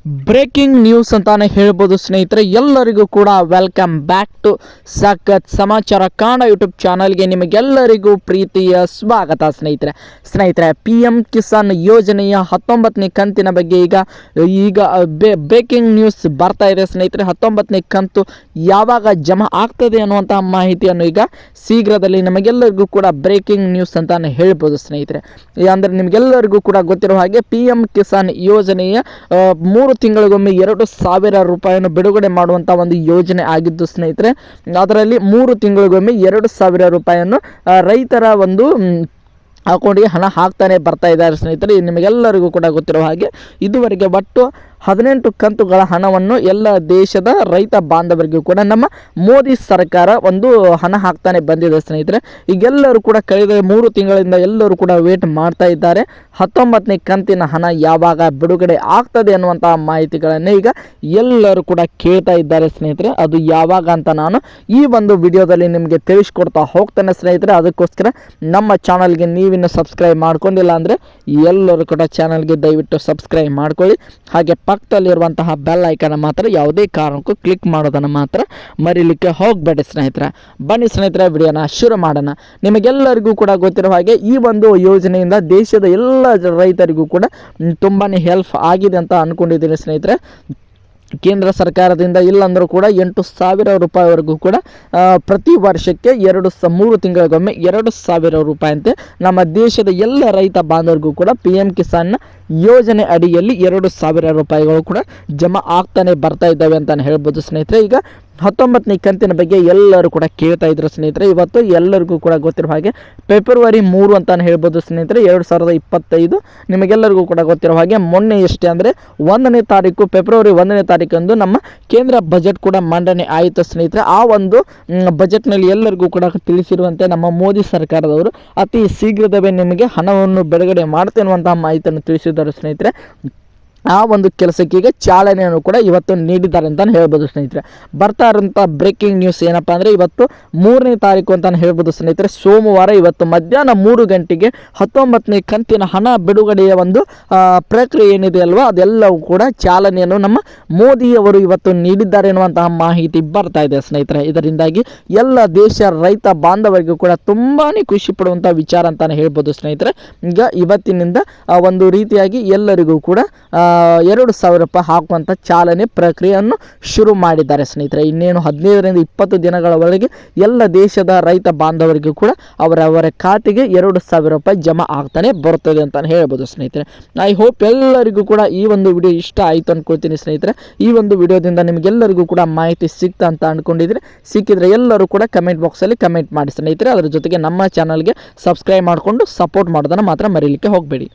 Breaking news ಅಂತಾನೆ ಹೇಳ್ಬೋದು ಸ್ನೇಹಿತರೆ. ಎಲ್ಲರಿಗೂ ಕೂಡ ವೆಲ್ಕಮ್ ಬ್ಯಾಕ್ ಟು ಸಖತ್ ಸಮಾಚಾರ ಕನ್ನಡ ಯೂಟ್ಯೂಬ್ ಚಾನಲ್ಗೆ ನಿಮಗೆಲ್ಲರಿಗೂ ಪ್ರೀತಿಯ ಸ್ವಾಗತ ಸ್ನೇಹಿತರೆ. PM ಕಿಸಾನ್ ಯೋಜನೆಯ 19ನೇ ಕಂತಿನ ಬಗ್ಗೆ ಈಗ ಬ್ರೇಕಿಂಗ್ ನ್ಯೂಸ್ ಬರ್ತಾ ಇದೆ ಸ್ನೇಹಿತರೆ. 19ನೇ ಕಂತು ಯಾವಾಗ ಜಮಾ ಆಗ್ತದೆ ಅನ್ನುವಂತಹ ಮಾಹಿತಿಯನ್ನು ಈಗ ಶೀಘ್ರದಲ್ಲಿ ನಮಗೆಲ್ಲರಿಗೂ ಕೂಡ ಬ್ರೇಕಿಂಗ್ ನ್ಯೂಸ್ ಅಂತಾನೆ ಹೇಳ್ಬೋದು ಸ್ನೇಹಿತರೆ. ಅಂದರೆ ನಿಮಗೆಲ್ಲರಿಗೂ ಕೂಡ ಗೊತ್ತಿರೋ ಹಾಗೆ PM ಕಿಸಾನ್ ಯೋಜನೆಯ 3 ತಿಂಗಳಿಗೊಮ್ಮೆ 2,000 ರೂಪಾಯಿಯನ್ನು ಬಿಡುಗಡೆ ಮಾಡುವಂಥ ಒಂದು ಯೋಜನೆ ಆಗಿದ್ದು ಸ್ನೇಹಿತರೆ. ಅದರಲ್ಲಿ 3 ತಿಂಗಳಿಗೊಮ್ಮೆ 2,000 ರೂಪಾಯಿಯನ್ನು ರೈತರ ಒಂದು ಅಕೌಂಟಿಗೆ ಹಣ ಹಾಕ್ತಾನೆ ಬರ್ತಾ ಇದ್ದಾರೆ ಸ್ನೇಹಿತರೆ. ನಿಮಗೆಲ್ಲರಿಗೂ ಕೂಡ ಗೊತ್ತಿರೋ ಹಾಗೆ ಇದುವರೆಗೆ ಒಟ್ಟು 18 ಕಂತುಗಳ ಹಣವನ್ನು ಎಲ್ಲ ದೇಶದ ರೈತ ಬಾಂಧವರಿಗೂ ಕೂಡ ನಮ್ಮ ಮೋದಿ ಸರ್ಕಾರ ಒಂದು ಹಣ ಹಾಕ್ತಾನೆ ಬಂದಿದೆ ಸ್ನೇಹಿತರೆ. ಈಗೆಲ್ಲರೂ ಕೂಡ ಕಳೆದ 3 ತಿಂಗಳಿಂದ ಎಲ್ಲರೂ ಕೂಡ ವೇಟ್ ಮಾಡ್ತಾ ಇದ್ದಾರೆ 19ನೇ ಕಂತಿನ ಹಣ ಯಾವಾಗ ಬಿಡುಗಡೆ ಆಗ್ತದೆ ಅನ್ನುವಂತಹ ಮಾಹಿತಿಗಳನ್ನು ಈಗ ಎಲ್ಲರೂ ಕೂಡ ಕೇಳ್ತಾ ಇದ್ದಾರೆ ಸ್ನೇಹಿತರೆ. ಅದು ಯಾವಾಗ ಅಂತ ನಾನು ಈ ಒಂದು ವಿಡಿಯೋದಲ್ಲಿ ನಿಮಗೆ ತಿಳಿಸ್ಕೊಡ್ತಾ ಹೋಗ್ತೇನೆ ಸ್ನೇಹಿತರೆ. ಅದಕ್ಕೋಸ್ಕರ ನಮ್ಮ ಚಾನಲ್ಗೆ ನೀವಿನ್ನು ಸಬ್ಸ್ಕ್ರೈಬ್ ಮಾಡ್ಕೊಂಡಿಲ್ಲ ಅಂದರೆ ಎಲ್ಲರೂ ಕೂಡ ಚಾನಲ್ಗೆ ದಯವಿಟ್ಟು ಸಬ್ಸ್ಕ್ರೈಬ್ ಮಾಡ್ಕೊಳ್ಳಿ. ಹಾಗೆ ಪಕ್ಕದಲ್ಲಿರುವಂತಹ ಬೆಲ್ ಐಕನ್ ಮಾತ್ರ ಯಾವುದೇ ಕಾರಣಕ್ಕೂ ಕ್ಲಿಕ್ ಮಾಡೋದನ್ನು ಮಾತ್ರ ಮರೀಲಿಕ್ಕೆ ಹೋಗಬೇಡಿ ಸ್ನೇಹಿತರೆ. ಬನ್ನಿ ಸ್ನೇಹಿತರೆ, ವಿಡಿಯೋನ ಶುರು ಮಾಡೋಣ. ನಿಮಗೆಲ್ಲರಿಗೂ ಕೂಡ ಗೊತ್ತಿರೋ ಹಾಗೆ ಈ ಒಂದು ಯೋಜನೆಯಿಂದ ದೇಶದ ಎಲ್ಲ ರೈತರಿಗೂ ಕೂಡ ತುಂಬಾ ಹೆಲ್ಪ್ ಆಗಿದೆ ಅಂತ ಅಂದ್ಕೊಂಡಿದ್ದೀನಿ ಸ್ನೇಹಿತರೆ. ಕೇಂದ್ರ ಸರ್ಕಾರದಿಂದ ಇಲ್ಲಾಂದರೂ ಕೂಡ 8,000 ರೂಪಾಯಿವರೆಗೂ ಕೂಡ ಪ್ರತಿ ವರ್ಷಕ್ಕೆ 3 ತಿಂಗಳಿಗೊಮ್ಮೆ 2,000 ರೂಪಾಯಿ ಅಂತೆ ನಮ್ಮ ದೇಶದ ಎಲ್ಲ ರೈತ ಬಾಂಧವರಿಗೂ ಕೂಡ PM ಕಿಸಾನ್ ಯೋಜನೆ ಅಡಿಯಲ್ಲಿ 2,000 ರೂಪಾಯಿಗಳು ಕೂಡ ಜಮಾ ಆಗ್ತಾನೆ ಬರ್ತಾ ಇದ್ದಾವೆ ಅಂತಲೇ ಹೇಳ್ಬೋದು ಸ್ನೇಹಿತರೆ. ಈಗ 19ನೇ ಕಂತಿನ ಬಗ್ಗೆ ಎಲ್ಲರೂ ಕೂಡ ಕೇಳ್ತಾ ಇದ್ರು ಸ್ನೇಹಿತರೆ. ಇವತ್ತು ಎಲ್ಲರಿಗೂ ಕೂಡ ಗೊತ್ತಿರೋ ಹಾಗೆ ಫೆಬ್ರವರಿ 3 ಅಂತಾನೆ ಹೇಳ್ಬೋದು ಸ್ನೇಹಿತರೆ 2025. ನಿಮಗೆಲ್ಲರಿಗೂ ಕೂಡ ಗೊತ್ತಿರೋ ಹಾಗೆ ಮೊನ್ನೆ ಎಷ್ಟೇ ಅಂದರೆ 1ನೇ ತಾರೀಕು ಫೆಬ್ರವರಿ 1ನೇ ತಾರೀಕಂದು ನಮ್ಮ ಕೇಂದ್ರ ಬಜೆಟ್ ಕೂಡ ಮಂಡನೆ ಆಯಿತು ಸ್ನೇಹಿತರೆ. ಆ ಒಂದು ಬಜೆಟ್ನಲ್ಲಿ ಎಲ್ಲರಿಗೂ ಕೂಡ ತಿಳಿಸಿರುವಂತೆ ನಮ್ಮ ಮೋದಿ ಸರ್ಕಾರದವರು ಅತಿ ಶೀಘ್ರದವೇ ನಿಮಗೆ ಹಣವನ್ನು ಬಿಡುಗಡೆ ಮಾಡ್ತೇನೆ ಅನ್ನುವಂತಹ ಮಾಹಿತಿಯನ್ನು ತಿಳಿಸಿದ್ದಾರೆ ಸ್ನೇಹಿತರೆ. ಆ ಒಂದು ಕೆಲಸಕ್ಕೆ ಈಗ ಚಾಲನೆಯನ್ನು ಕೂಡ ಇವತ್ತು ನೀಡಿದ್ದಾರೆ ಅಂತಲೇ ಹೇಳ್ಬೋದು ಸ್ನೇಹಿತರೆ. ಬರ್ತಾ ಇರೋಂಥ ಬ್ರೇಕಿಂಗ್ ನ್ಯೂಸ್ ಏನಪ್ಪ ಅಂದರೆ ಇವತ್ತು 3ನೇ ತಾರೀಕು ಅಂತಲೇ ಹೇಳ್ಬೋದು ಸ್ನೇಹಿತರೆ, ಸೋಮವಾರ. ಇವತ್ತು ಮಧ್ಯಾಹ್ನ 3 ಗಂಟೆಗೆ 19ನೇ ಕಂತಿನ ಹಣ ಬಿಡುಗಡೆಯ ಒಂದು ಪ್ರಕ್ರಿಯೆ ಏನಿದೆ ಅಲ್ವಾ, ಅದೆಲ್ಲವೂ ಕೂಡ ಚಾಲನೆಯನ್ನು ನಮ್ಮ ಮೋದಿಯವರು ಇವತ್ತು ನೀಡಿದ್ದಾರೆ ಎನ್ನುವಂತಹ ಮಾಹಿತಿ ಬರ್ತಾ ಇದೆ ಸ್ನೇಹಿತರೆ. ಇದರಿಂದಾಗಿ ಎಲ್ಲ ದೇಶ ರೈತ ಬಾಂಧವರಿಗೂ ಕೂಡ ತುಂಬಾ ಖುಷಿ ಪಡುವಂಥ ವಿಚಾರ ಅಂತಲೇ ಹೇಳ್ಬೋದು ಸ್ನೇಹಿತರೆ. ಈಗ ಇವತ್ತಿನಿಂದ ಒಂದು ರೀತಿಯಾಗಿ ಎಲ್ಲರಿಗೂ ಕೂಡ 2,000 ರೂಪಾಯಿ ಹಾಕುವಂಥ ಚಾಲನೆ ಪ್ರಕ್ರಿಯೆಯನ್ನು ಶುರು ಮಾಡಿದ್ದಾರೆ ಸ್ನೇಹಿತರೆ. ಇನ್ನೇನು 15ರಿಂದ 20 ದಿನಗಳವರೆಗೆ ಎಲ್ಲ ದೇಶದ ರೈತ ಬಾಂಧವರಿಗೂ ಕೂಡ ಅವರವರ ಖಾತೆಗೆ 2,000 ರೂಪಾಯಿ ಜಮಾ ಆಗ್ತಾನೆ ಬರ್ತದೆ ಅಂತಲೇ ಹೇಳ್ಬೋದು ಸ್ನೇಹಿತರೆ. ಐ ಹೋಪ್ ಎಲ್ಲರಿಗೂ ಕೂಡ ಈ ಒಂದು ವಿಡಿಯೋ ಇಷ್ಟ ಆಯಿತು ಅಂದ್ಕೊಳ್ತೀನಿ ಸ್ನೇಹಿತರೆ. ಈ ಒಂದು ವಿಡಿಯೋದಿಂದ ನಿಮಗೆಲ್ಲರಿಗೂ ಕೂಡ ಮಾಹಿತಿ ಸಿಗ್ತಾ ಅಂತ ಅಂದ್ಕೊಂಡಿದ್ರೆ ಸಿಕ್ಕಿದ್ರೆ ಎಲ್ಲರೂ ಕೂಡ ಕಮೆಂಟ್ ಬಾಕ್ಸಲ್ಲಿ ಕಮೆಂಟ್ ಮಾಡಿ ಸ್ನೇಹಿತರೆ. ಅದರ ಜೊತೆಗೆ ನಮ್ಮ ಚಾನಲ್ಗೆ ಸಬ್ಸ್ಕ್ರೈಬ್ ಮಾಡಿಕೊಂಡು ಸಪೋರ್ಟ್ ಮಾಡೋದನ್ನು ಮಾತ್ರ ಮರೀಲಿಕ್ಕೆ ಹೋಗಬೇಡಿ.